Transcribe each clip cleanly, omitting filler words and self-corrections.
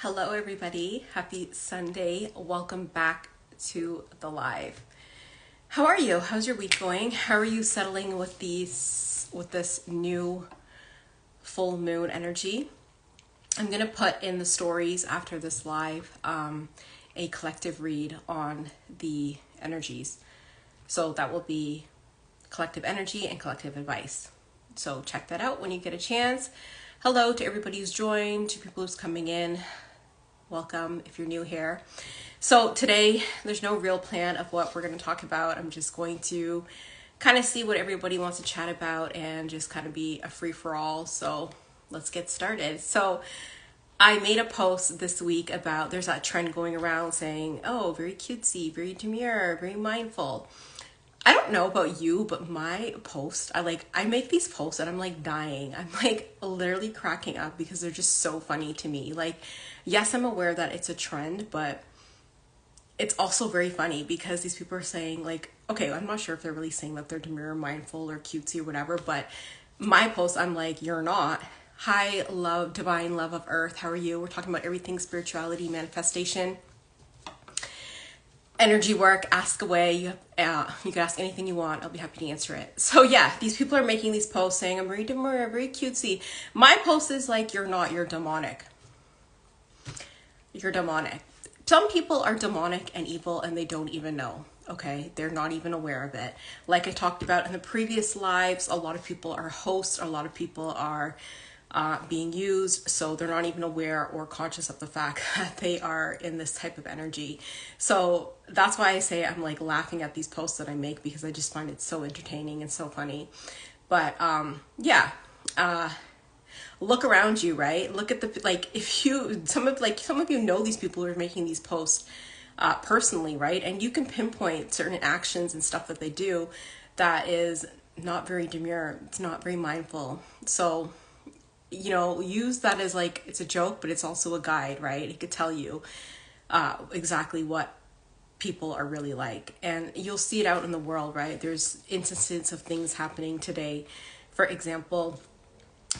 Hello, everybody. Happy Sunday. Welcome back to the live. How are you? How's your week going? How are you settling with this new full moon energy? I'm gonna put in the stories after this live a collective read on the energies. So that will be collective energy and collective advice. So check that out when you get a chance. Hello to everybody who's joined, to people who's coming in. Welcome if you're new here. So today there's no real plan of what we're going to talk about. I'm just going to kind of see what everybody wants to chat about and just kind of be a free-for-all. So let's get started. So I made a post this week about, there's that trend going around saying, oh, very cutesy, very demure, very mindful. I don't know about you, but my post, I make these posts and I'm like dying. I'm like literally cracking up because they're just so funny to me. Like, yes, I'm aware that it's a trend, but it's also very funny because these people are saying like, okay, I'm not sure if they're really saying that they're demure, mindful, or cutesy or whatever, but my post, I'm like, you're not. Hi, love, divine love of earth. How are you? We're talking about everything spirituality, manifestation, energy work. Ask away. You can ask anything you want. I'll be happy to answer it. So yeah, these people are making these posts saying I'm very demure, very cutesy. My post is like, you're not. You're demonic. You're demonic. Some people are demonic and evil and they don't even know. Okay, they're not even aware of it. Like I talked about in the previous lives, a lot of people are hosts. A lot of people are being used, so they're not even aware or conscious of the fact that they are in this type of energy. So that's why I say I'm like laughing at these posts that I make because I just find it so entertaining and so funny. But yeah, look around you, right? Look at the, like, if you, some of you know these people who are making these posts personally, right? And you can pinpoint certain actions and stuff that they do that is not very demure. It's not very mindful. So use that as like, it's a joke, but it's also a guide, right? It could tell you exactly what people are really like. And you'll see it out in the world, right? There's instances of things happening today. For example,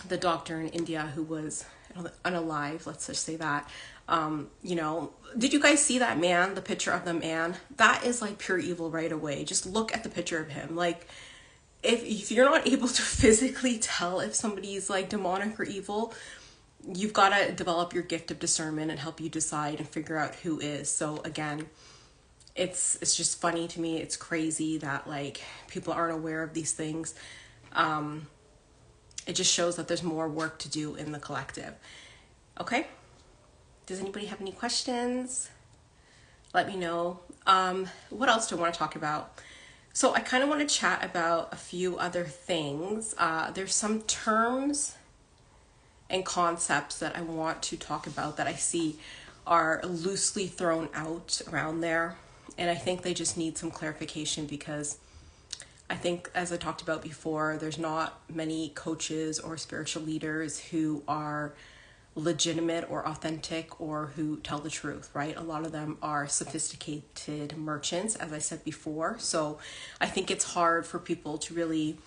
the doctor in India who was unalive, let's just say that. Did you guys see that man, the picture of the man? That is like pure evil right away. Just look at the picture of him. Like, if you're not able to physically tell if somebody's like demonic or evil, you've got to develop your gift of discernment and help you decide and figure out who is. So again, it's just funny to me. It's crazy that like people aren't aware of these things. It just shows that there's more work to do in the collective. Okay? Does anybody have any questions? Let me know. What else do I want to talk about? So I kind of want to chat about a few other things. There's some terms and concepts that I want to talk about that I see are loosely thrown out around there. And I think they just need some clarification because I think, as I talked about before, there's not many coaches or spiritual leaders who are legitimate or authentic or who tell the truth, right? A lot of them are sophisticated merchants, as I said before. So I think it's hard for people to really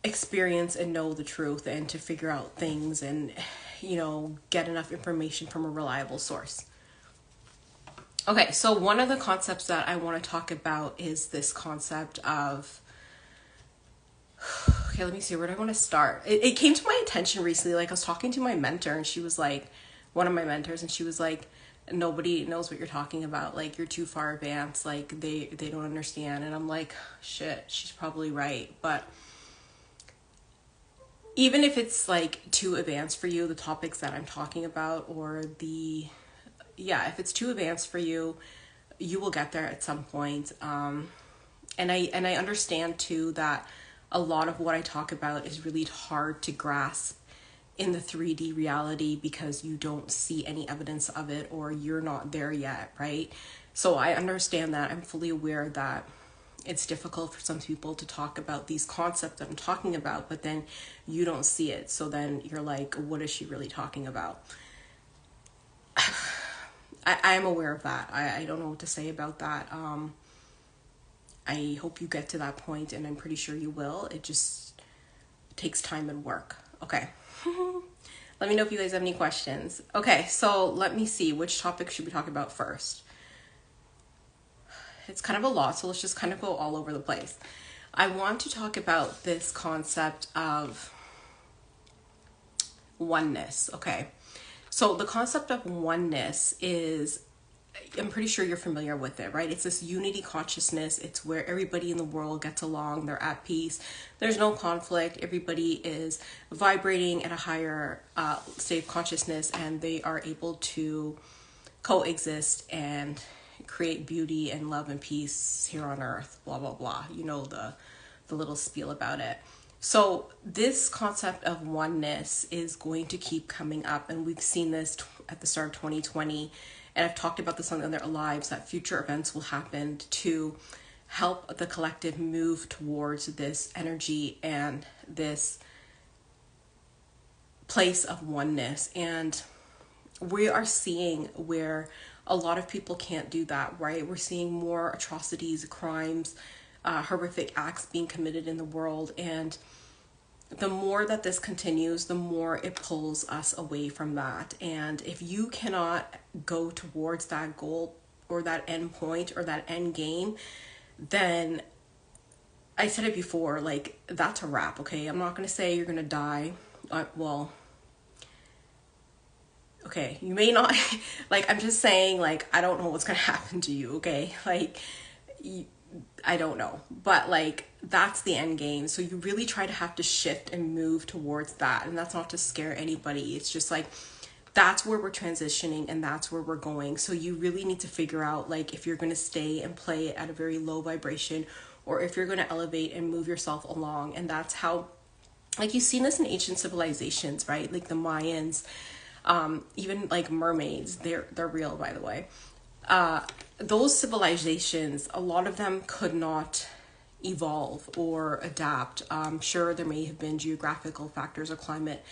experience and know the truth and to figure out things and, get enough information from a reliable source. Okay, so one of the concepts that I want to talk about is this concept of, okay, let me see, where do I want to start? It came to my attention recently. Like I was talking to my mentor and she was like, one of my mentors, and she was like, nobody knows what you're talking about. Like, you're too far advanced. Like they don't understand. And I'm like, shit, she's probably right. But even if it's like too advanced for you, the topics that I'm talking about, or if it's too advanced for you, you will get there at some point. And I understand too that a lot of what I talk about is really hard to grasp in the 3D reality because you don't see any evidence of it or you're not there yet, right? So I understand that. I'm fully aware that it's difficult for some people to talk about these concepts that I'm talking about, but then you don't see it. So then you're like, what is she really talking about? I am aware of that. I don't know what to say about that. I hope you get to that point, and I'm pretty sure you will. It just takes time and work. Okay. Let me know if you guys have any questions. Okay, so let me see, which topic should we talk about first? It's kind of a lot, so let's just kind of go all over the place. I want to talk about this concept of oneness, okay? So the concept of oneness is, I'm pretty sure you're familiar with it, right? It's this unity consciousness. It's where everybody in the world gets along. They're at peace. There's no conflict. Everybody is vibrating at a higher state of consciousness, and they are able to coexist and create beauty and love and peace here on earth, blah, blah, blah. You know the little spiel about it. So this concept of oneness is going to keep coming up, and we've seen this at the start of 2020, and I've talked about this on other lives, that future events will happen to help the collective move towards this energy and this place of oneness. And we are seeing where a lot of people can't do that, right? We're seeing more atrocities, crimes, horrific acts being committed in the world. And the more that this continues, the more it pulls us away from that. And if you cannot go towards that goal or that end point or that end game, then I said it before, like, that's a wrap, okay? I'm not going to say you're going to die. Well, okay, you may not, like, I'm just saying, like, I don't know what's going to happen to you, okay? Like, I don't know, but like, that's the end game. So you really try to have to shift and move towards that. And that's not to scare anybody. It's just like, that's where we're transitioning and that's where we're going. So you really need to figure out, like, if you're going to stay and play at a very low vibration, or if you're going to elevate and move yourself along. And that's how, like, you've seen this in ancient civilizations, right? Like the Mayans, even like mermaids, they're real, by the way. Those civilizations, a lot of them could not evolve or adapt. Sure, there may have been geographical factors or climate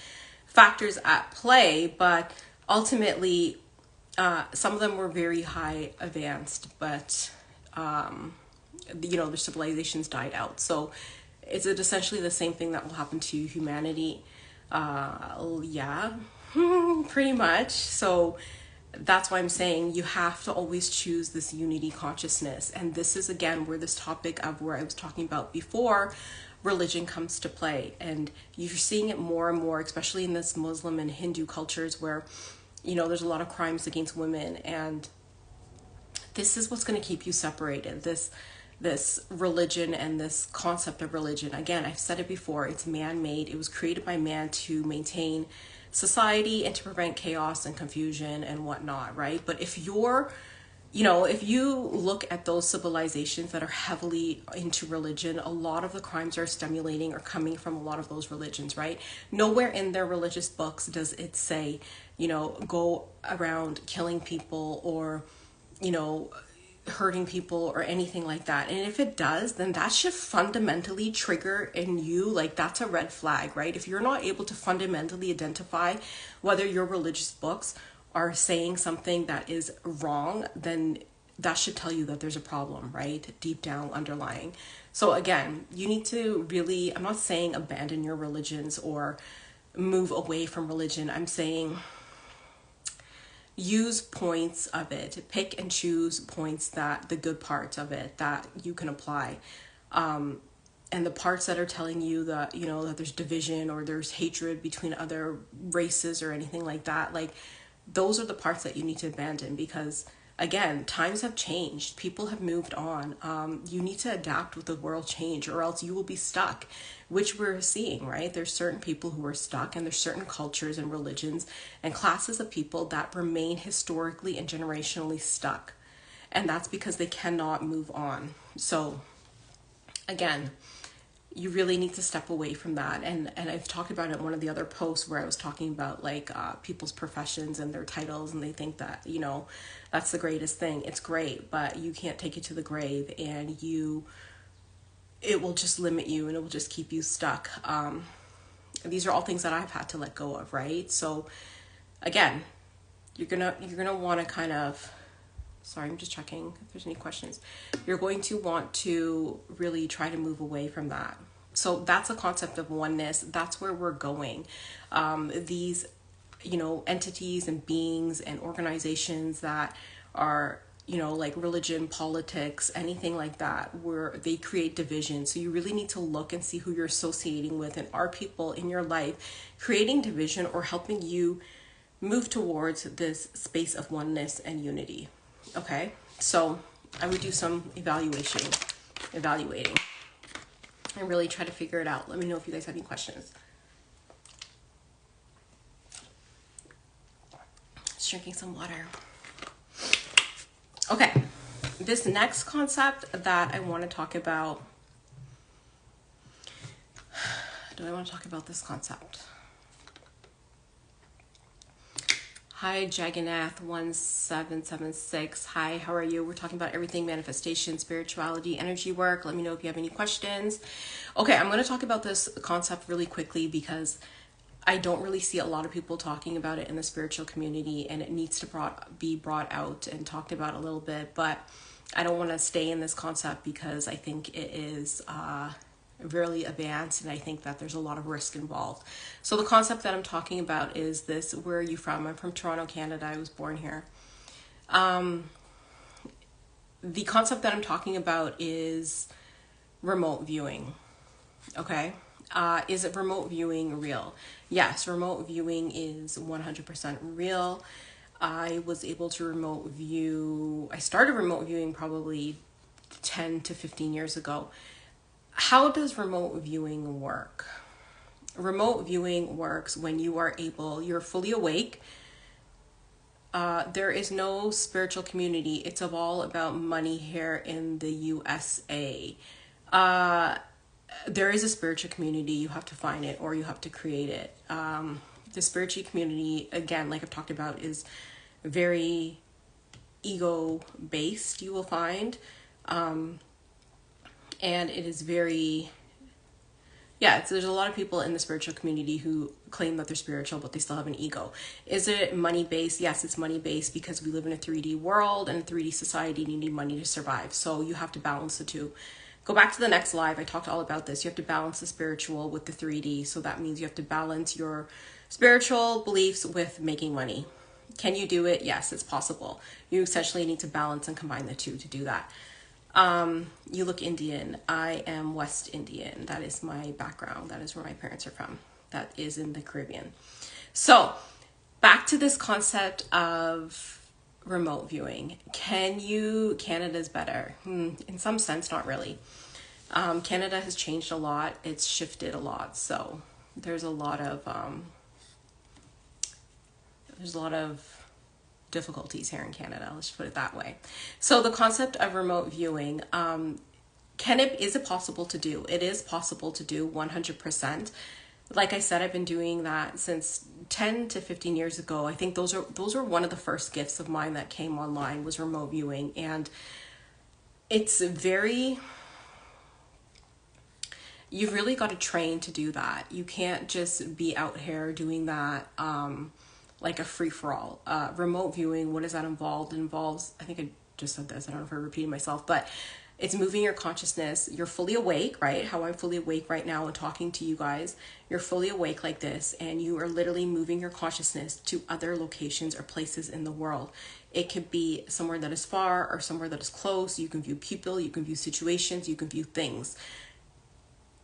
factors at play, but ultimately, some of them were very high advanced, but, their civilizations died out. So it's essentially the same thing that will happen to humanity. Yeah, pretty much. So that's why I'm saying you have to always choose this unity consciousness. And this is, again, where this topic of where I was talking about before, religion comes to play. And you're seeing it more and more, especially in this Muslim and Hindu cultures where, there's a lot of crimes against women. And this is what's going to keep you separated. This religion and this concept of religion. Again, I've said it before, it's man-made. It was created by man to maintain society and to prevent chaos and confusion and whatnot, right? But if you're, if you look at those civilizations that are heavily into religion, a lot of the crimes are stimulating or coming from a lot of those religions, right? Nowhere in their religious books does it say, go around killing people or, hurting people or anything like that. And if it does, then that should fundamentally trigger in you, like, that's a red flag, right? If you're not able to fundamentally identify whether your religious books are saying something that is wrong, then that should tell you that there's a problem, right? Deep down underlying. So again, you need to really, I'm not saying abandon your religions or move away from religion. I'm saying use points of it, pick and choose points, that the good parts of it that you can apply. And the parts that are telling you that, that there's division or there's hatred between other races or anything like that, like, those are the parts that you need to abandon, because again, times have changed. People have moved on. You need to adapt with the world change, or else you will be stuck, which we're seeing, right? There's certain people who are stuck, and there's certain cultures and religions and classes of people that remain historically and generationally stuck. And that's because they cannot move on. So again, you really need to step away from that. And I've talked about it in one of the other posts where I was talking about, like, people's professions and their titles, and they think that, that's the greatest thing. It's great, but you can't take it to the grave, and it will just limit you, and it will just keep you stuck. These are all things that I've had to let go of, right? So again, you're gonna want to kind of, sorry, I'm just checking if there's any questions. You're going to want to really try to move away from that. So that's a concept of oneness. That's where we're going. These entities and beings and organizations that are, like religion, politics, anything like that, where they create division. So you really need to look and see who you're associating with, and are people in your life creating division or helping you move towards this space of oneness and unity. Okay, so I would do some evaluating, and really try to figure it out. Let me know if you guys have any questions. Just drinking some water. Okay, this next concept that I want to talk about. Do I want to talk about this concept? Hi, Jagannath1776. Hi, how are you? We're talking about everything manifestation, spirituality, energy work. Let me know if you have any questions. Okay, I'm going to talk about this concept really quickly because I don't really see a lot of people talking about it in the spiritual community, and it needs to be brought out and talked about a little bit. But I don't want to stay in this concept because I think it is really advanced, and I think that there's a lot of risk involved. So the concept that I'm talking about is this. Where are you from? I'm from Toronto, Canada. I was born here. The concept that I'm talking about is remote viewing. Okay. Is it remote viewing real? Yes, remote viewing is 100% real. I was able to I started remote viewing probably 10 to 15 years ago. How does remote viewing work? Remote viewing works when you're fully awake. There is no spiritual community. It's all about money here in the USA. There is a spiritual community. You have to find it or you have to create it. The spiritual community, again, like I've talked about, is very ego-based, you will find. And it is very, there's a lot of people in the spiritual community who claim that they're spiritual, but they still have an ego. Is it money-based? Yes, it's money-based because we live in a 3D world and a 3D society, and you need money to survive. So you have to balance the two. Go back to the next live. I talked all about this. You have to balance the spiritual with the 3D. So that means you have to balance your spiritual beliefs with making money. Can you do it? Yes, it's possible. You essentially need to balance and combine the two to do that. You look Indian. I am West Indian. That is my background. That is where my parents are from. That is in the Caribbean. So back to this concept of remote viewing. Canada's better. In some sense, not really. Canada has changed a lot. It's shifted a lot. So there's a lot of difficulties here in Canada. Let's put it that way. So the concept of remote viewing, is it possible to do? It is possible to do 100%. Like I said, I've been doing that since 10 to 15 years ago. I think those are one of the first gifts of mine that came online, was remote viewing. And it's you've really got to train to do that. You can't just be out here doing that like a free-for-all. Remote viewing, what does that involve? It involves, I think I just said this, I don't know if I repeated myself, but it's moving your consciousness. You're fully awake, right? How I'm fully awake right now and talking to you guys. You're fully awake like this, and you are literally moving your consciousness to other locations or places in the world. It could be somewhere that is far or somewhere that is close. You can view people, you can view situations, you can view things.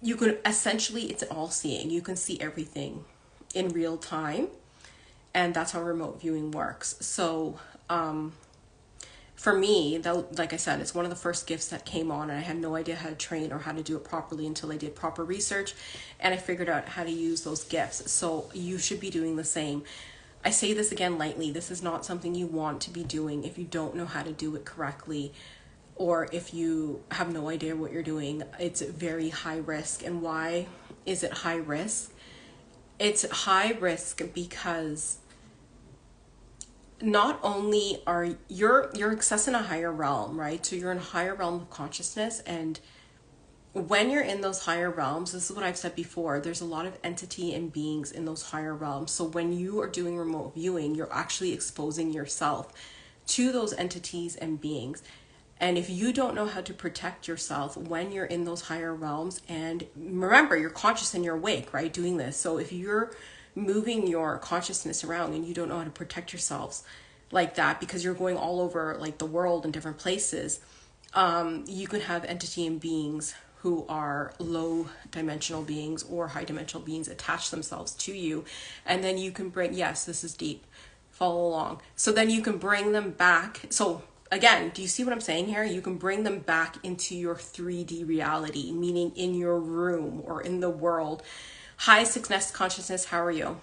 You can essentially, it's all seeing. You can see everything in real time. And that's how remote viewing works. So for me, like I said, it's one of the first gifts that came on, and I had no idea how to train or how to do it properly until I did proper research and I figured out how to use those gifts. So you should be doing the same. I say this again lightly. This is not something you want to be doing if you don't know how to do it correctly, or if you have no idea what you're doing. It's very high risk. And why is it high risk? It's high risk because not only are you're accessing a higher realm, right? So you're in a higher realm of consciousness, and when you're in those higher realms, this is what I've said before, there's a lot of entity and beings in those higher realms. So when you are doing remote viewing, you're actually exposing yourself to those entities and beings. And if you don't know how to protect yourself when you're in those higher realms, and remember, you're conscious and you're awake, right, doing this. So if you're moving your consciousness around and you don't know how to protect yourselves like that because you're going all over like the world in different places, you can have entity and beings who are low dimensional beings or high dimensional beings attach themselves to you. And then you can bring, yes, this is deep, follow along. So then you can bring them back. So again, do you see what I'm saying here? You can bring them back into your 3D reality, meaning in your room or in the world. Hi, Success Consciousness, how are you?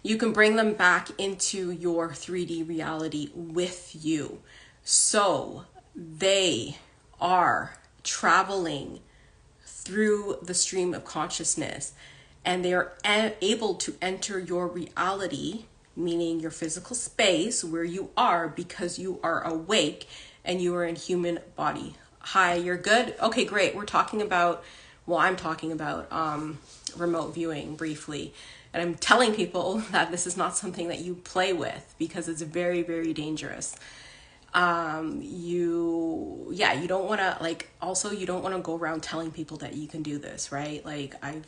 You can bring them back into your 3D reality with you. So they are traveling through the stream of consciousness and they are able to enter your reality, meaning your physical space where you are, because you are awake and you are in human body. Hi, you're good? Okay, great. We're talking about, well, I'm talking about remote viewing briefly. And I'm telling people that this is not something that you play with because it's very, very dangerous. You don't want to, like, also you don't want to go around telling people that you can do this, right? Like, I've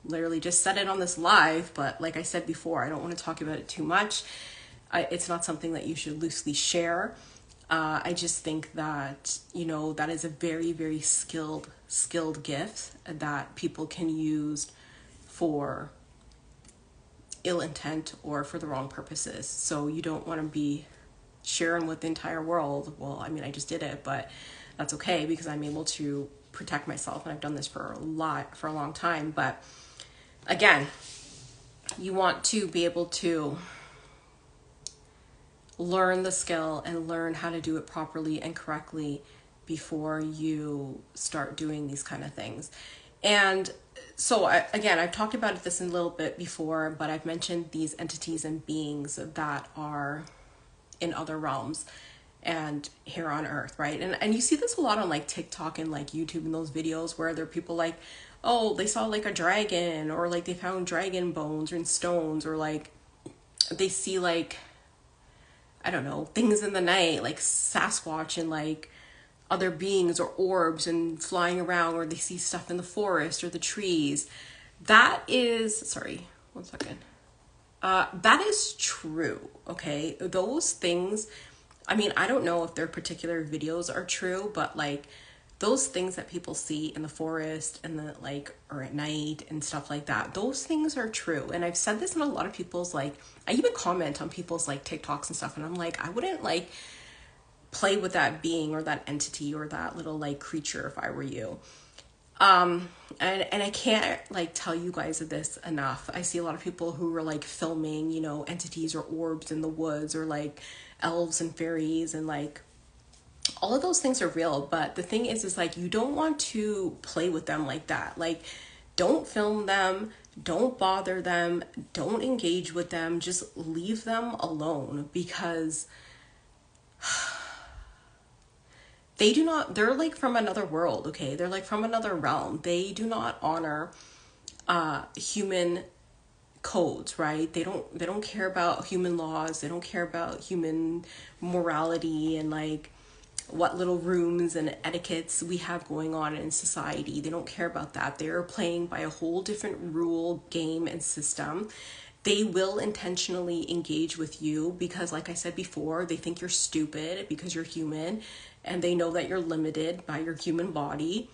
literally just said it on this live, but like I said before, I don't want to talk about it too much. It's not something that you should loosely share. I just think that, you know, that is a very, very skilled gift that people can use for ill intent or for the wrong purposes. So you don't want to be sharing with the entire world. Well, I mean, I just did it, but that's okay because I'm able to protect myself and I've done this for a long time. But again, you want to be able to learn the skill and learn how to do it properly and correctly before you start doing these kind of things. And so I've talked about this a little bit before, but I've mentioned these entities and beings that are in other realms and here on earth, right? And you see this a lot on like TikTok and like YouTube and those videos where there are people like, oh, they saw like a dragon, or like they found dragon bones or in stones, or like they see like, I don't know, things in the night, like Sasquatch and like other beings or orbs and flying around, or they see stuff in the forest or the trees. That is, sorry, one second. That is true, okay? Those things, I mean, I don't know if their particular videos are true, but like those things that people see in the forest and the like, or at night and stuff like that, those things are true. And I've said this in a lot of people's, like, I even comment on people's like TikToks and stuff, and I'm like, I wouldn't like play with that being or that entity or that little like creature if I were you. And I can't like tell you guys this enough. I see a lot of people who are like filming, you know, entities or orbs in the woods, or like elves and fairies, and like all of those things are real. But the thing is like, you don't want to play with them like that. Like, don't film them, don't bother them, don't engage with them, just leave them alone, because they're like from another world, okay? They're like from another realm. They do not honor human codes, right? They don't care about human laws. They don't care about human morality and like what little rooms and etiquettes we have going on in society. They don't care about that. They're playing by a whole different rule, game, and system. They will intentionally engage with you because, like I said before, they think you're stupid because you're human, and they know that you're limited by your human body.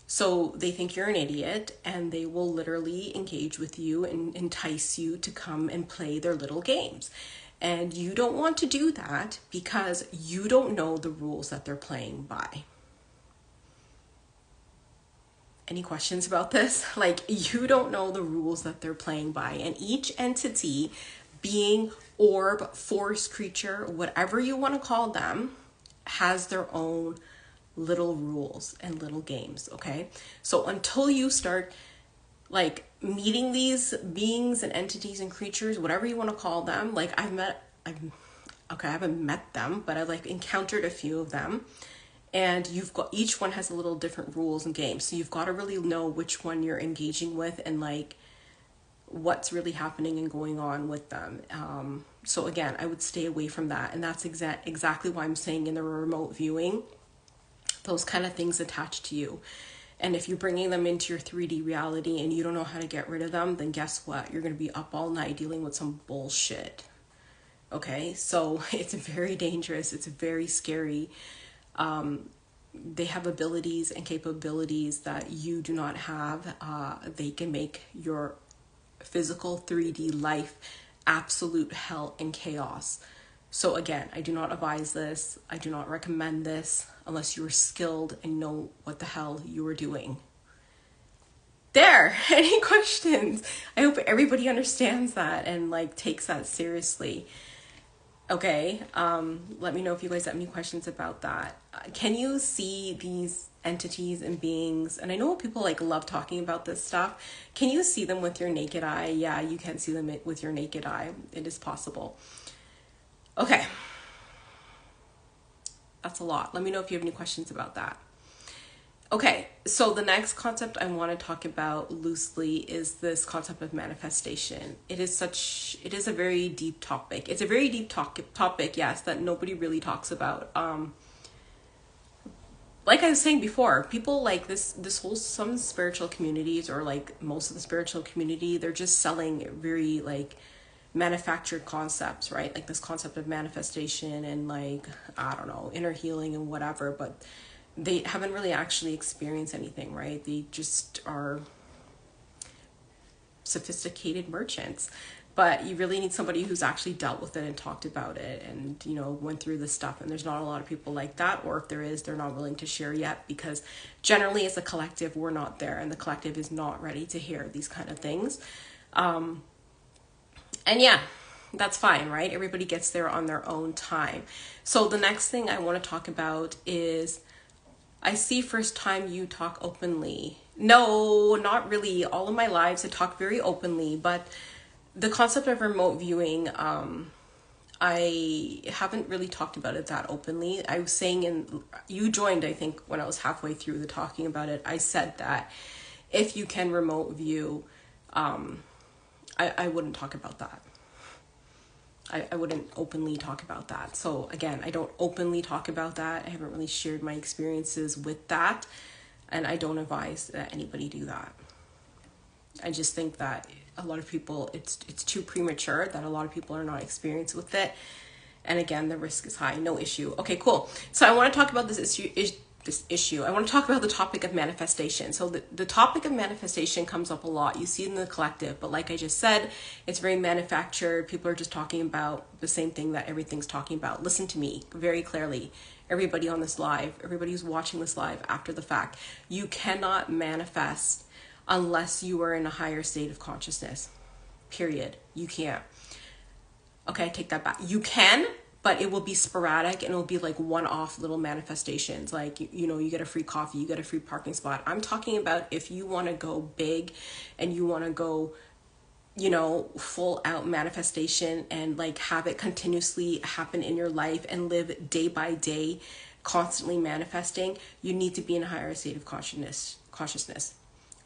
So they think you're an idiot, and they will literally engage with you and entice you to come and play their little games. And you don't want to do that because you don't know the rules that they're playing by. Any questions about this? Like, you don't know the rules that they're playing by. And each entity, being, orb, force, creature, whatever you want to call them, has their own little rules and little games, okay? So until you start like meeting these beings and entities and creatures, whatever you want to call them, like I haven't met them, but I've like encountered a few of them, and each one has a little different rules and games. So you've got to really know which one you're engaging with and like what's really happening and going on with them. So again, I would stay away from that. And that's exactly why I'm saying in the remote viewing, those kind of things attached to you. And if you're bringing them into your 3D reality and you don't know how to get rid of them, then guess what? You're going to be up all night dealing with some bullshit. Okay, so it's very dangerous. It's very scary. They have abilities and capabilities that you do not have. They can make your physical 3D life absolute hell and chaos. So again, I do not advise this. I do not recommend this unless you are skilled and know what the hell you are doing. There, any questions? I hope everybody understands that and like takes that seriously. Okay, let me know if you guys have any questions about that. Can you see these entities and beings? And I know people like love talking about this stuff. Can you see them with your naked eye? Yeah, you can see them with your naked eye. It is possible. Okay, that's a lot. Let me know if you have any questions about that. Okay, so the next concept I want to talk about loosely is this concept of manifestation. It is a very deep topic. It's a very deep topic, yes, that nobody really talks about. Like I was saying before, people like this whole, some spiritual communities, or like most of the spiritual community, they're just selling very like manufactured concepts, right? Like this concept of manifestation and like, I don't know, inner healing and whatever, but they haven't really actually experienced anything, right? They just are sophisticated merchants. But you really need somebody who's actually dealt with it and talked about it and, you know, went through this stuff. And there's not a lot of people like that. Or if there is, they're not willing to share yet, because generally as a collective, we're not there. And the collective is not ready to hear these kind of things. And yeah, that's fine, right? Everybody gets there on their own time. So the next thing I want to talk about is, I see first time you talk openly. No, not really. All of my lives I talk very openly, but the concept of remote viewing, I haven't really talked about it that openly. I was saying, you joined, I think, when I was halfway through the talking about it, I said that if you can remote view, I wouldn't talk about that. I wouldn't openly talk about that. So again, I don't openly talk about that. I haven't really shared my experiences with that. And I don't advise that anybody do that. I just think that a lot of people, it's too premature, that a lot of people are not experienced with it. And again, the risk is high, no issue. Okay, cool. So I want to talk about this issue. I want to talk about the topic of manifestation. So the topic of manifestation comes up a lot. You see it in the collective, but like I just said, it's very manufactured. People are just talking about the same thing that everything's talking about. Listen to me very clearly. Everybody on this live, everybody who's watching this live after the fact, you cannot manifest unless you are in a higher state of consciousness. Period. You can't. Okay, take that back. You can, but it will be sporadic and it will be like one-off little manifestations. Like, you know, you get a free coffee, you get a free parking spot. I'm talking about if you want to go big and you want to go, you know, full out manifestation and like have it continuously happen in your life and live day by day, constantly manifesting, you need to be in a higher state of consciousness.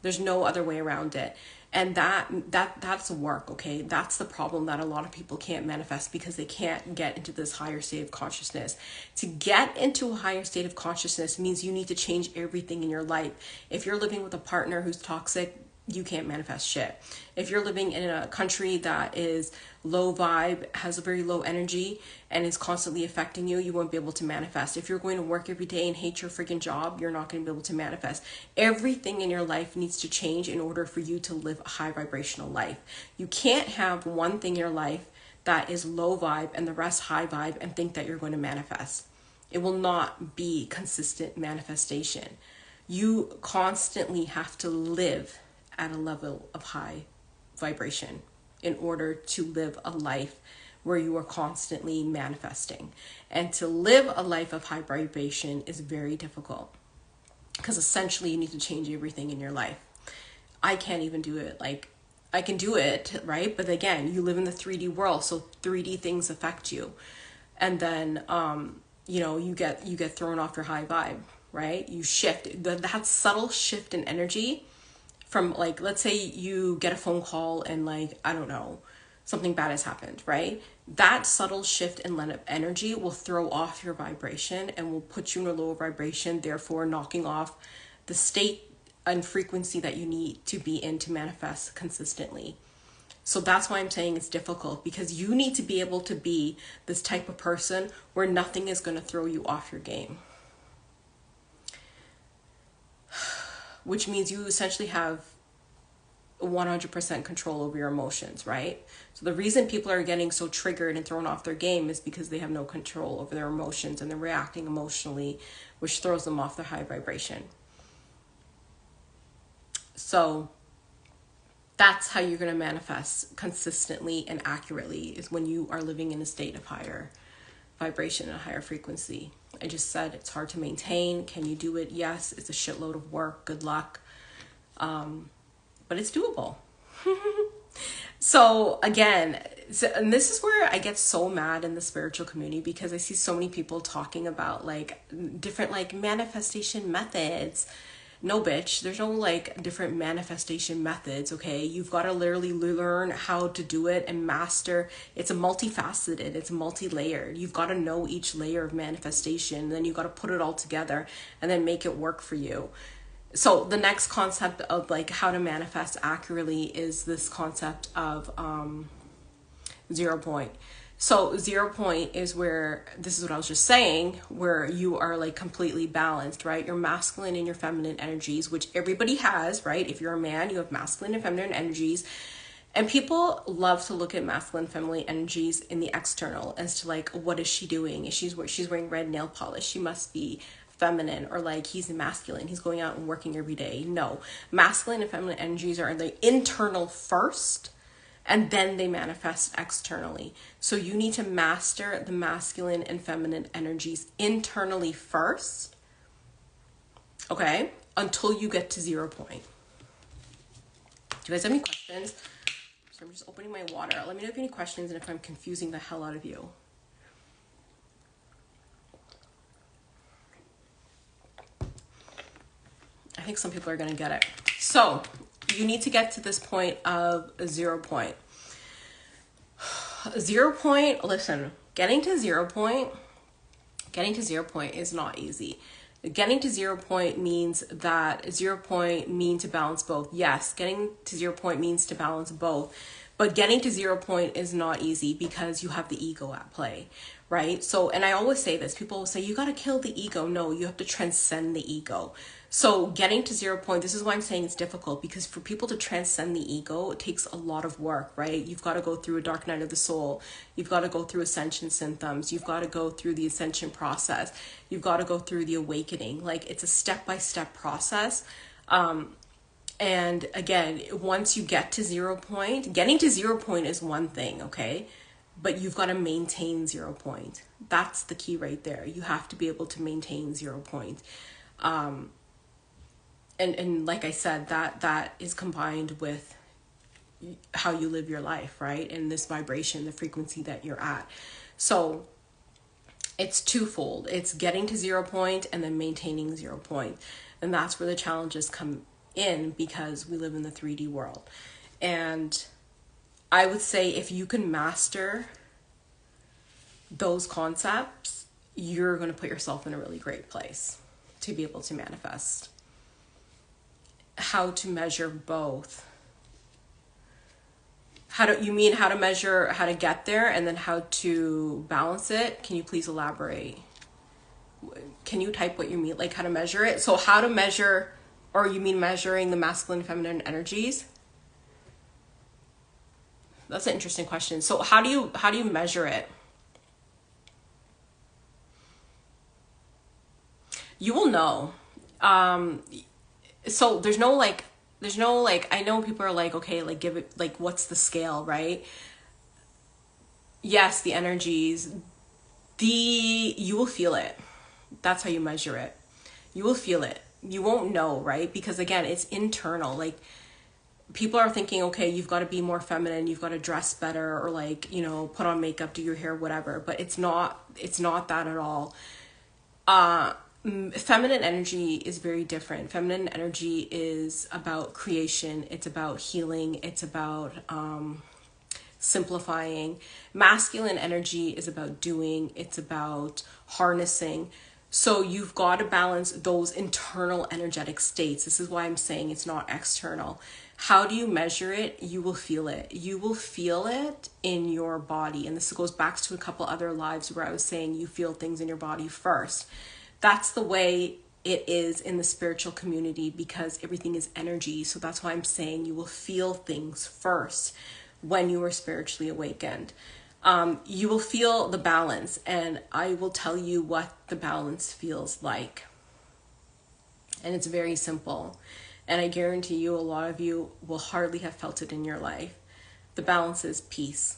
There's no other way around it. And that's work, okay? That's the problem, that a lot of people can't manifest because they can't get into this higher state of consciousness. To get into a higher state of consciousness means you need to change everything in your life. If you're living with a partner who's toxic, you can't manifest shit. If you're living in a country that is low vibe, has a very low energy, and is constantly affecting you, you won't be able to manifest. If you're going to work every day and hate your freaking job, you're not going to be able to manifest. Everything in your life needs to change in order for you to live a high vibrational life. You can't have one thing in your life that is low vibe and the rest high vibe and think that you're going to manifest. It will not be consistent manifestation. You constantly have to live at a level of high vibration in order to live a life where you are constantly manifesting. And to live a life of high vibration is very difficult because essentially you need to change everything in your life. I can't even do it. Like, I can do it, right? But again, you live in the 3D world, so 3D things affect you. And then, you know, you get thrown off your high vibe, right? You shift. That subtle shift in energy from, like, let's say you get a phone call and, like, I don't know, something bad has happened, right? That subtle shift in energy will throw off your vibration and will put you in a lower vibration, therefore knocking off the state and frequency that you need to be in to manifest consistently. So that's why I'm saying it's difficult, because you need to be able to be this type of person where nothing is going to throw you off your game. Which means you essentially have 100% control over your emotions, right? So the reason people are getting so triggered and thrown off their game is because they have no control over their emotions and they're reacting emotionally, which throws them off their high vibration. So that's how you're going to manifest consistently and accurately, is when you are living in a state of higher vibration and a higher frequency. I just said it's hard to maintain. Can you do it? Yes. It's a shitload of work. Good luck. But it's doable. So again, and this is where I get so mad in the spiritual community, because I see so many people talking about like different like manifestation methods. No, bitch, there's no like different manifestation methods, okay? You've got to literally learn how to do it and master. It's a multifaceted, it's multi-layered. You've got to know each layer of manifestation, and then you've got to put it all together and then make it work for you. So the next concept of like how to manifest accurately is this concept of 0 point. So 0 point is where, this is what I was just saying, where you are like completely balanced, right? Your masculine and your feminine energies, which everybody has, right? If you're a man, you have masculine and feminine energies. And people love to look at masculine and feminine energies in the external as to like, what is she doing? If she's wearing red nail polish, she must be feminine, or like he's masculine, he's going out and working every day. No, masculine and feminine energies are the internal first, and then they manifest externally. So you need to master the masculine and feminine energies internally first, okay, until you get to 0 point. Do you guys have any questions? So I'm just opening my water. Let me know if you have any questions and if I'm confusing the hell out of you. I think some people are going to get it. So you need to get to this point of 0 point. 0 point, listen, getting to 0 point is not easy. Getting to 0 point means that 0 point means to balance both. Yes, getting to 0 point means to balance both. But getting to 0 point is not easy because you have the ego at play, right? So, and I always say this, people will say, you got to kill the ego. No, you have to transcend the ego. So getting to 0 point, this is why I'm saying it's difficult, because for people to transcend the ego, it takes a lot of work, right? You've got to go through a dark night of the soul. You've got to go through ascension symptoms. You've got to go through the ascension process. You've got to go through the awakening. Like, it's a step-by-step process. And again, once you get to 0 point, getting to 0 point is one thing, okay? But you've got to maintain 0 point. That's the key right there. You have to be able to maintain 0 point. And like I said, that is combined with how you live your life, right? And this vibration, the frequency that you're at. So it's twofold. It's getting to 0 point and then maintaining 0 point. And that's where the challenges come in, because we live in the 3D world. And I would say if you can master those concepts, you're going to put yourself in a really great place to be able to manifest. How to measure both? How to measure how to get there and then how to balance it? Can you please elaborate? Can you type what you mean, like how to measure it? So how to measure, or you mean measuring the masculine and feminine energies? That's an interesting question. So how do you measure it? You will know. So there's no like, I know people are like, okay, like give it, like what's the scale, right? Yes, the energies, you will feel it. That's how you measure it. You will feel it. You won't know, right? Because again, it's internal. Like, people are thinking, okay, you've got to be more feminine, you've got to dress better, or like, you know, put on makeup, do your hair, whatever. But it's not that at all. Feminine energy is very different. Feminine energy is about creation. It's about healing. It's about simplifying. Masculine energy is about doing. It's about harnessing. So you've got to balance those internal energetic states. This is why I'm saying it's not external. How do you measure it? You will feel it. You will feel it in your body. And this goes back to a couple other lives where I was saying you feel things in your body first. That's the way it is in the spiritual community, because everything is energy. So that's why I'm saying you will feel things first when you are spiritually awakened. You will feel the balance, and I will tell you what the balance feels like. And it's very simple. And I guarantee you a lot of you will hardly have felt it in your life. The balance is peace.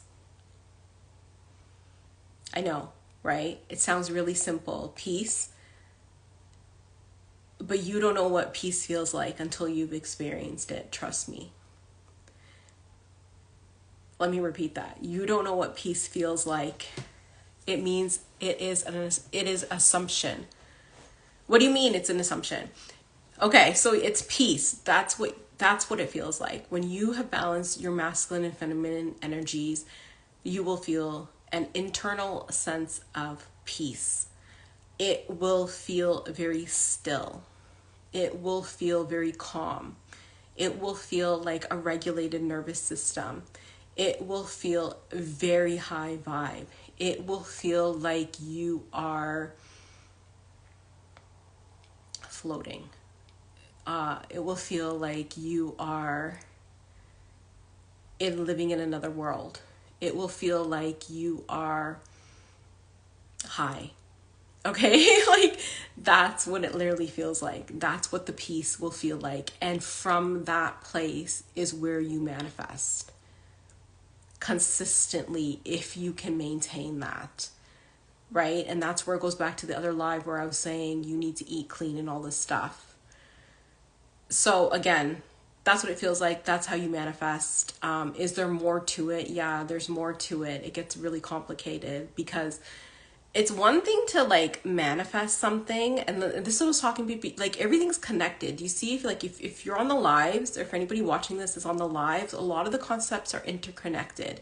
I know, right? It sounds really simple. Peace. But you don't know what peace feels like until you've experienced it. Trust me. Let me repeat that. You don't know what peace feels like. It means it is assumption. What do you mean it's an assumption? Okay, so it's peace. That's what it feels like. When you have balanced your masculine and feminine energies, you will feel an internal sense of peace. It will feel very still. It will feel very calm. It will feel like a regulated nervous system. It will feel very high vibe. It will feel like you are floating. It will feel like you are living in another world. It will feel like you are high. Okay, like that's what it literally feels like. That's what the peace will feel like. And from that place is where you manifest consistently, if you can maintain that, right? And that's where it goes back to the other live where I was saying you need to eat clean and all this stuff. So again, that's what it feels like. That's how you manifest. Is there more to it? Yeah, there's more to it. It gets really complicated, because it's one thing to like manifest something, and this is what I was talking about, like everything's connected. You see, if you're on the lives, or if anybody watching this is on the lives, a lot of the concepts are interconnected.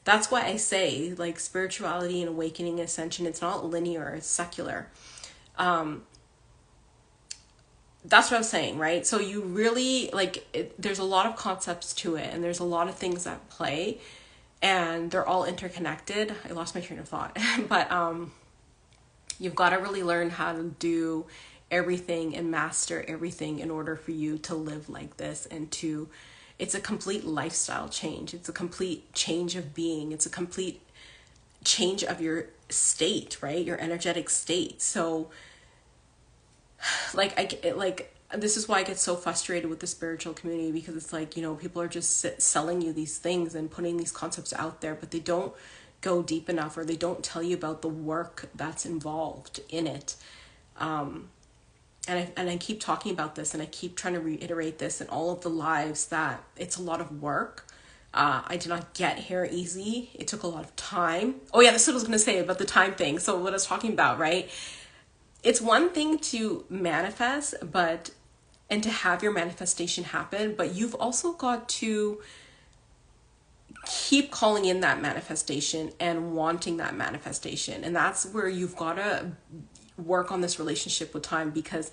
That's why I say like spirituality and awakening, ascension, it's not linear, it's secular. That's what I was saying, right? So you really there's a lot of concepts to it, and there's a lot of things at play, and they're all interconnected. I lost my train of thought. But you've got to really learn how to do everything and master everything in order for you to live like this, and it's a complete lifestyle change. It's a complete change of being. It's a complete change of your state, right? Your energetic state. So this is why I get so frustrated with the spiritual community, because it's like, people are just selling you these things and putting these concepts out there, but they don't go deep enough, or they don't tell you about the work that's involved in it. And I keep talking about this, and I keep trying to reiterate this in all of the lives, that it's a lot of work. I did not get here easy. It took a lot of time. Oh yeah, this is what I was going to say about the time thing. So what I was talking about, right? It's one thing to manifest, and to have your manifestation happen, but you've also got to keep calling in that manifestation and wanting that manifestation. And that's where you've got to work on this relationship with time, because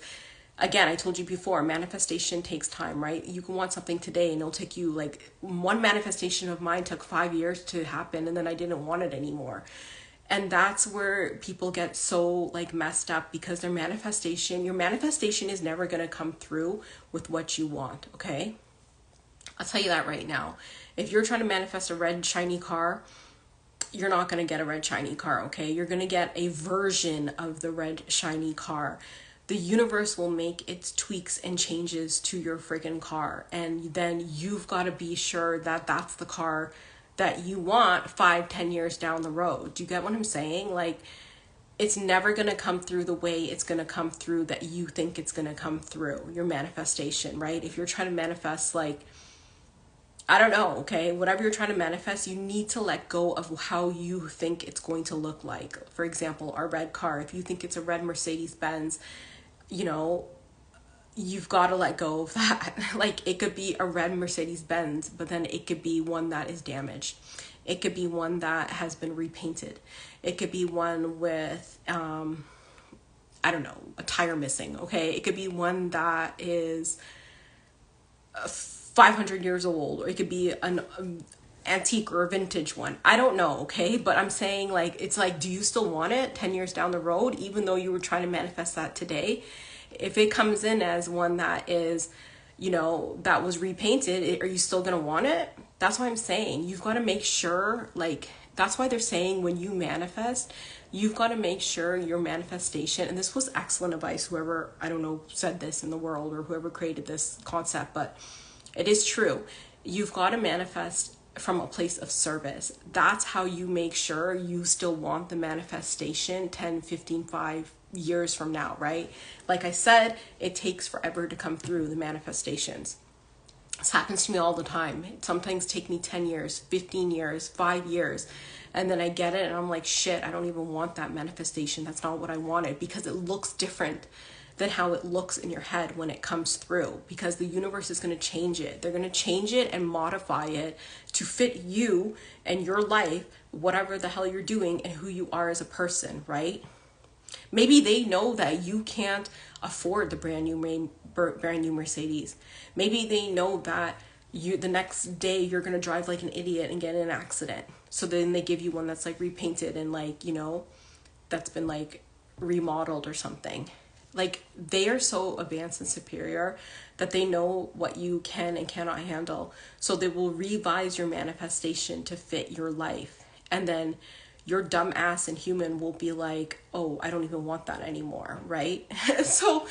again, I told you before, manifestation takes time, right? You can want something today and it'll take you, like, one manifestation of mine took 5 years to happen, and then I didn't want it anymore. And that's where people get so messed up, because your manifestation is never going to come through with what you want. Okay. I'll tell you that right now. If you're trying to manifest a red shiny car, you're not going to get a red shiny car. Okay. You're going to get a version of the red shiny car. The universe will make its tweaks and changes to your friggin' car. And then you've got to be sure that that's the car that you want 5-10 years down the road. Do you get what I'm saying? It's never going to come through the way it's going to come through that you think it's going to come through, your manifestation, right? If you're trying to manifest, I don't know, okay, whatever you're trying to manifest, you need to let go of how you think it's going to look like. For example, our red car, if you think it's a red Mercedes-Benz, you've got to let go of that. It could be a red Mercedes-Benz, but then it could be one that is damaged. It could be one that has been repainted. It could be one with I don't know, a tire missing, okay? It could be one that is 500 years old, or it could be an antique or a vintage one. I don't know, okay? But I'm saying, like, it's like, do you still want it 10 years down the road, even though you were trying to manifest that today? If it comes in as one that is, you know, that was repainted, are you still gonna want it? That's what I'm saying. You've got to make sure, like, that's why they're saying when you manifest, you've got to make sure your manifestation, and this was excellent advice, whoever, I don't know, said this in the world, or whoever created this concept, but it is true. You've got to manifest from a place of service. That's how you make sure you still want the manifestation 10, 15, 5 years from now, right? Like I said, it takes forever to come through the manifestations. This happens to me all the time. Some things take me 10 years, 15 years, 5 years. And then I get it and I'm like, shit, I don't even want that manifestation. That's not what I wanted, because it looks different than how it looks in your head when it comes through, because the universe is going to change it. They're going to change it and modify it to fit you and your life, whatever the hell you're doing and who you are as a person, right? Maybe they know that you can't afford the brand new Mercedes. Maybe they know that the next day you're going to drive like an idiot and get in an accident. So then they give you one that's like repainted and like, you know, that's been like remodeled or something. Like, they are so advanced and superior that they know what you can and cannot handle. So they will revise your manifestation to fit your life. And then your dumb ass and human will be like, oh, I don't even want that anymore, right? So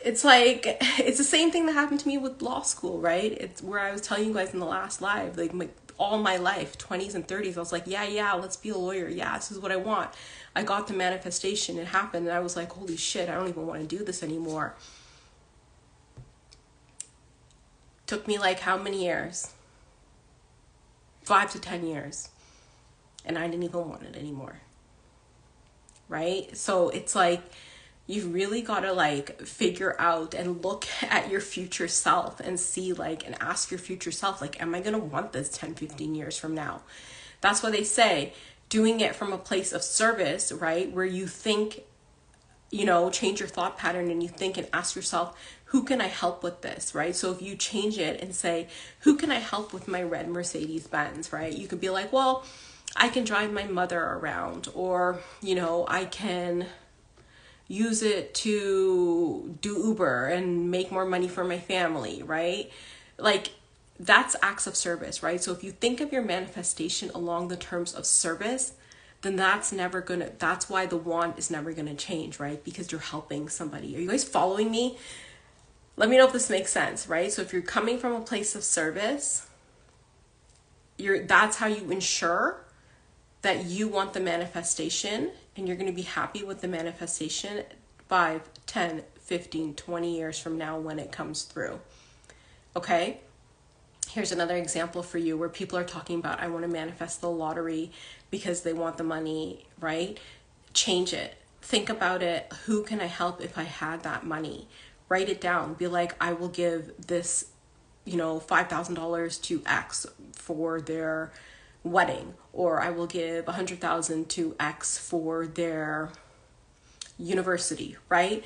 it's like, it's the same thing that happened to me with law school, right? It's where I was telling you guys in the last live, like all my life, 20s and 30s, I was like, yeah, let's be a lawyer. Yeah, this is what I want. I got the manifestation, it happened, and I was like, holy shit, I don't even want to do this anymore. Took me like how many years? 5 to 10 years. And I didn't even want it anymore. Right? So it's like, you've really got to like figure out and look at your future self and see, like, and ask your future self, like, am I going to want this 10, 15 years from now? That's why they say doing it from a place of service, right? Where you think, you know, change your thought pattern and you think and ask yourself, who can I help with this, right? So if you change it and say, who can I help with my red Mercedes Benz, right? You could be like, well, I can drive my mother around, or, you know, I can use it to do Uber and make more money for my family, right? Like, that's acts of service, right? So if you think of your manifestation along the terms of service, then that's why the want is never gonna change, right? Because you're helping somebody. Are you guys following me? Let me know if this makes sense, right? So if you're coming from a place of service, that's how you ensure that you want the manifestation, and you're going to be happy with the manifestation 5, 10, 15, 20 years from now when it comes through. Okay? Here's another example for you where people are talking about, I want to manifest the lottery because they want the money, right? Change it. Think about it. Who can I help if I had that money? Write it down. Be like, I will give this, you know, $5,000 to X for their wedding, or I will give 100,000 to X for their university, right?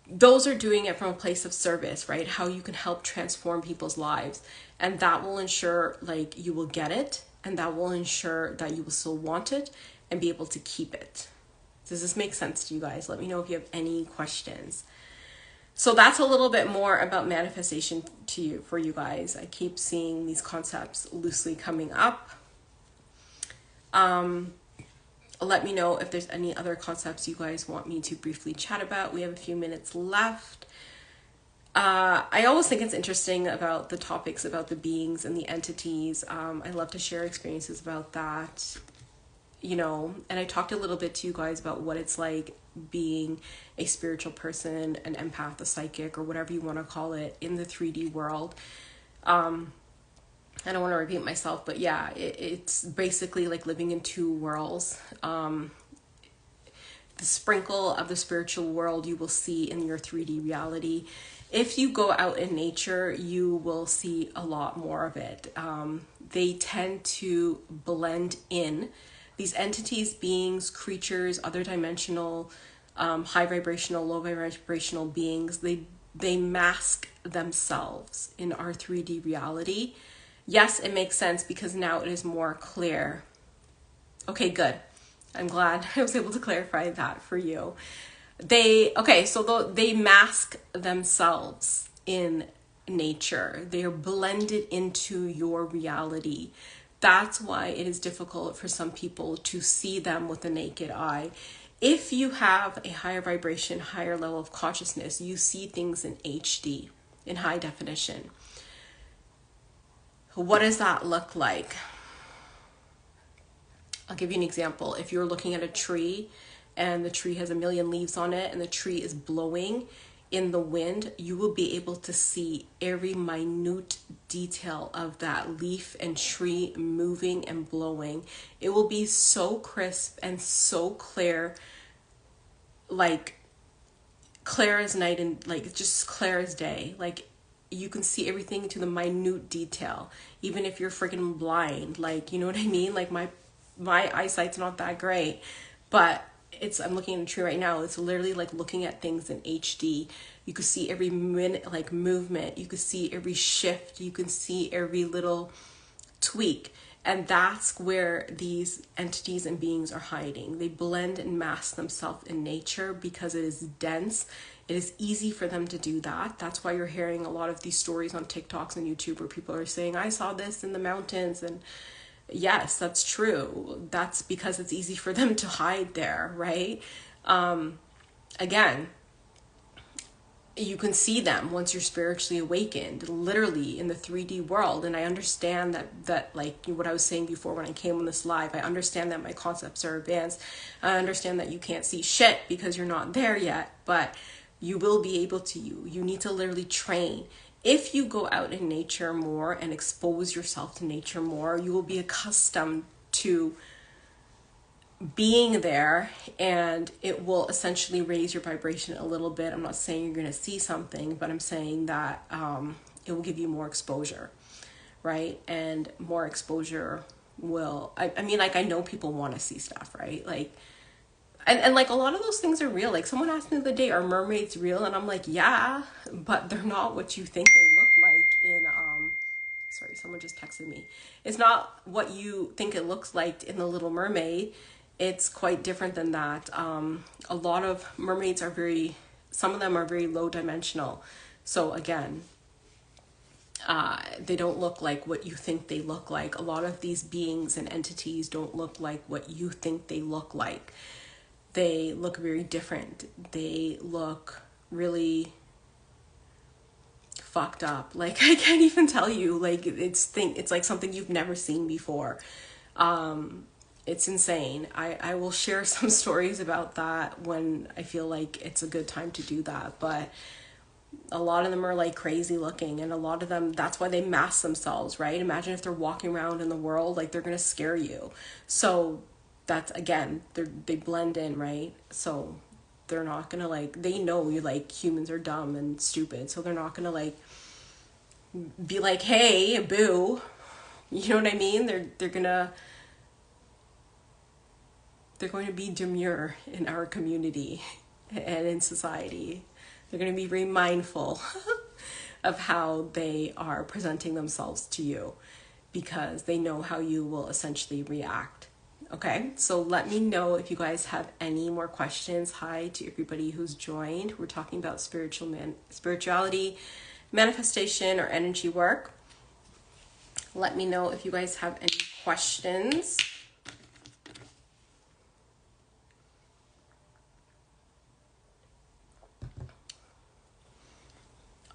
Those are doing it from a place of service, right? How you can help transform people's lives. And that will ensure, like, you will get it, and that will ensure that you will still want it and be able to keep it. Does this make sense to you guys? Let me know if you have any questions. So that's a little bit more about manifestation for you guys. I keep seeing these concepts loosely coming up. Let me know if there's any other concepts you guys want me to briefly chat about. We have a few minutes left. I always think it's interesting about the topics about the beings and the entities. I love to share experiences about that, you know, and I talked a little bit to you guys about what it's like being a spiritual person, an empath, a psychic, or whatever you want to call it in the 3D world. I don't want to repeat myself, but yeah, it's basically like living in two worlds. The sprinkle of the spiritual world you will see in your 3D reality. If you go out in nature, you will see a lot more of it. They tend to blend in. These entities, beings, creatures, other dimensional high vibrational, low vibrational beings, they mask themselves in our 3D reality. Yes, it makes sense because now it is more clear. Okay, good. I'm glad I was able to clarify that for you. They mask themselves in nature. They are blended into your reality. That's why it is difficult for some people to see them with the naked eye. If you have a higher vibration, higher level of consciousness, you see things in HD, in high definition. What does that look like? I'll give you an example. If you're looking at a tree and the tree has a million leaves on it and the tree is blowing in the wind, you will be able to see every minute detail of that leaf and tree moving and blowing. It will be so crisp and so clear, like clear as night and like just clear as day. Like you can see everything to the minute detail, even if you're freaking blind. Like, you know what I mean? Like my eyesight's not that great, but I'm looking at a tree right now. It's literally like looking at things in HD. You could see every minute, like movement. You could see every shift. You can see every little tweak. And that's where these entities and beings are hiding. They blend and mask themselves in nature because it is dense. It is easy for them to do that. That's why you're hearing a lot of these stories on TikToks and YouTube where people are saying, I saw this in the mountains. And yes, that's true. That's because it's easy for them to hide there, right? Again, you can see them once you're spiritually awakened, literally in the 3D world. And I understand that like what I was saying before when I came on this live, I understand that my concepts are advanced. I understand that you can't see shit because you're not there yet, but you will be able to. You need to literally train. If you go out in nature more and expose yourself to nature more, you will be accustomed to being there, and it will essentially raise your vibration a little bit. I'm not saying you're going to see something, but I'm saying that it will give you more exposure, right? And more exposure will, I mean, like I know people want to see stuff, right? Like, and like a lot of those things are real. Like someone asked me the other day, are mermaids real? And I'm like, yeah, but they're not what you think they look like in, sorry, someone just texted me. It's not what you think it looks like in The Little Mermaid. It's quite different than that. A lot of mermaids are some of them are very low dimensional. So again, they don't look like what you think they look like. A lot of these beings and entities don't look like what you think they look like. They look very different. They look really fucked up. Like I can't even tell you. Like it's like something you've never seen before. It's insane. I will share some stories about that when I feel like it's a good time to do that. But a lot of them are like crazy looking, and a lot of them, that's why they mask themselves, right? Imagine if they're walking around in the world, like they're gonna scare you. So that's, again, they blend in, right? So they're not gonna like, they know you like humans are dumb and stupid, so they're not gonna like be like, hey, boo, you know what I mean? They're going to be demure in our community and in society. They're going to be very mindful of how they are presenting themselves to you because they know how you will essentially react. Okay, so let me know if you guys have any more questions. Hi to everybody who's joined. We're talking about spirituality, manifestation, or energy work. Let me know if you guys have any questions.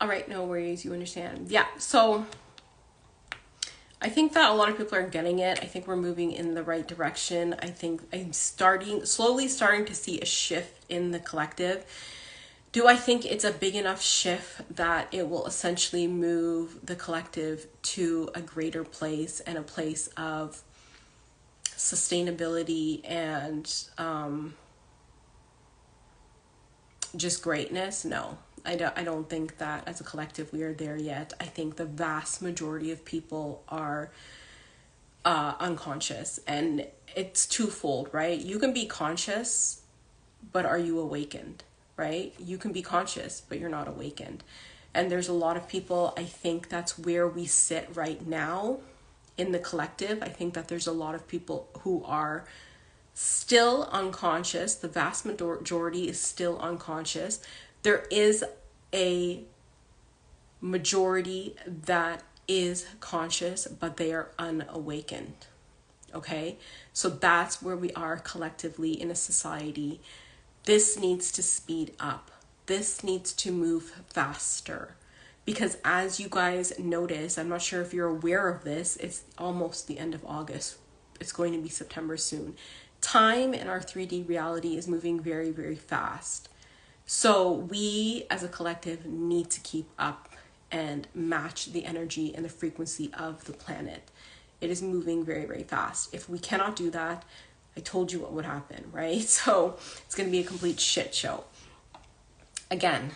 All right, no worries, you understand. Yeah, so I think that a lot of people are getting it. I think we're moving in the right direction. I think I'm slowly starting to see a shift in the collective. Do I think it's a big enough shift that it will essentially move the collective to a greater place and a place of sustainability and just greatness? No. I don't think that as a collective we are there yet. I think the vast majority of people are unconscious, and it's twofold, right? You can be conscious but are you awakened, right? You can be conscious, but you're not awakened. And there's a lot of people, I think that's where we sit right now in the collective. I think that there's a lot of people who are still unconscious. The vast majority is still unconscious. There is a majority that is conscious, but they are unawakened. Okay? So that's where we are collectively in a society. This needs to speed up. This needs to move faster. Because as you guys notice, I'm not sure if you're aware of this, it's almost the end of August. It's going to be September soon. Time in our 3D reality is moving very, very fast. So we as a collective need to keep up and match the energy and the frequency of the planet. It is moving very, very fast. If we cannot do that, I told you what would happen, right? So it's going to be a complete shit show. Again,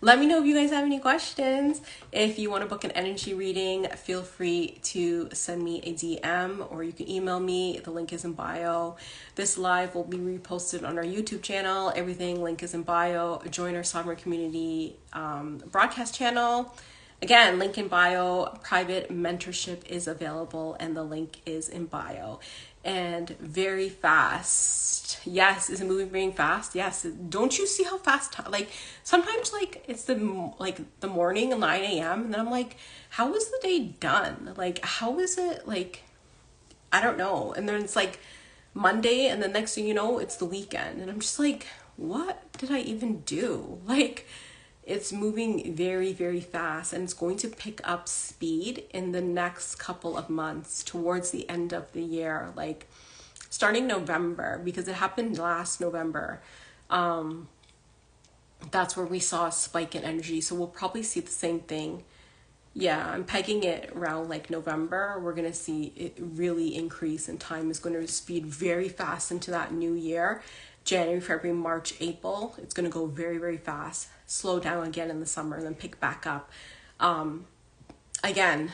let me know if you guys have any questions. If you want to book an energy reading, feel free to send me a DM or you can email me. The link is in bio. This live will be reposted on our YouTube channel. Everything, link is in bio. Join our Sovereign Community broadcast channel. Again, link in bio. Private mentorship is available and the link is in bio. And very fast. Yes, is it moving very fast? Yes. Don't you see how fast like sometimes like it's the morning at 9 a.m. and then I'm like, how is the day done? Like how is it like I don't know. And then it's like Monday and the next thing you know it's the weekend and I'm just like, what did I even do? Like it's moving very, very fast and it's going to pick up speed in the next couple of months towards the end of the year, like starting November, because it happened last November. That's where we saw a spike in energy. So we'll probably see the same thing. Yeah, I'm pegging it around like November. We're going to see it really increase and time is going to speed very fast into that new year. January, February, March, April, it's going to go very, very fast. Slow down again in the summer and then pick back up. Again,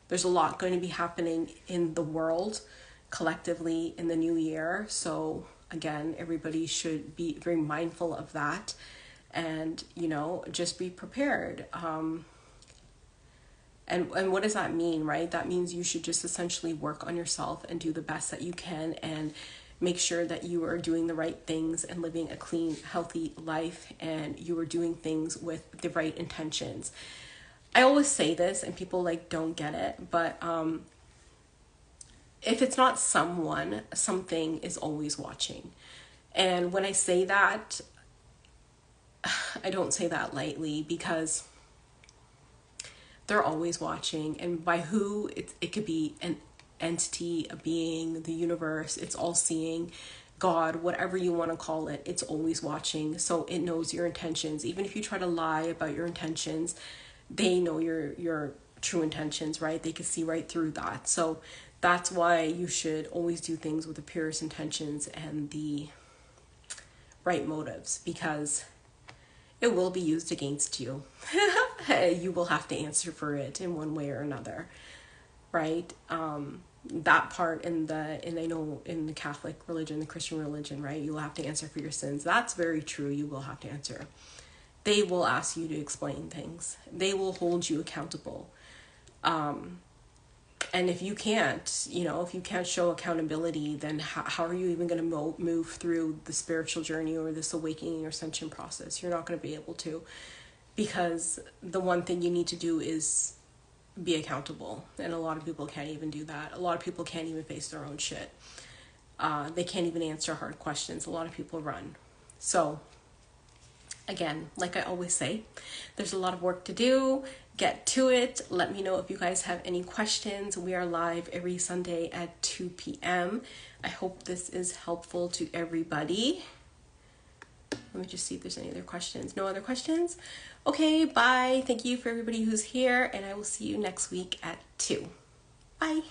there's a lot going to be happening in the world collectively in the new year. So again, everybody should be very mindful of that and, you know, just be prepared. And what does that mean, right? That means you should just essentially work on yourself and do the best that you can and make sure that you are doing the right things and living a clean, healthy life and you are doing things with the right intentions. I always say this and people like don't get it, but if it's not someone, something is always watching. And when I say that, I don't say that lightly because they're always watching. And by who, it could be an entity, a being, the universe, it's all seeing, God, whatever you want to call it, it's always watching. So it knows your intentions. Even if you try to lie about your intentions, they know your true intentions, right? They can see right through that. So that's why you should always do things with the purest intentions and the right motives, because it will be used against you. You will have to answer for it in one way or another. Right? That part and I know in the Catholic religion, the Christian religion, right? You'll have to answer for your sins. That's very true. You will have to answer. They will ask you to explain things. They will hold you accountable. And if you can't, you know, if you can't show accountability, then how are you even going to move through the spiritual journey or this awakening or ascension process? You're not going to be able to, because the one thing you need to do is be accountable. And a lot of people can't even do that. A lot of people can't even face their own shit. They can't even answer hard questions. A lot of people run. So again, like I always say, there's a lot of work to do. Get to it. Let me know if you guys have any questions. We are live every Sunday at 2 p.m. I hope this is helpful to everybody. Let me just see if there's any other questions. No other questions? Okay, bye. Thank you for everybody who's here, and I will see you next week at 2. Bye.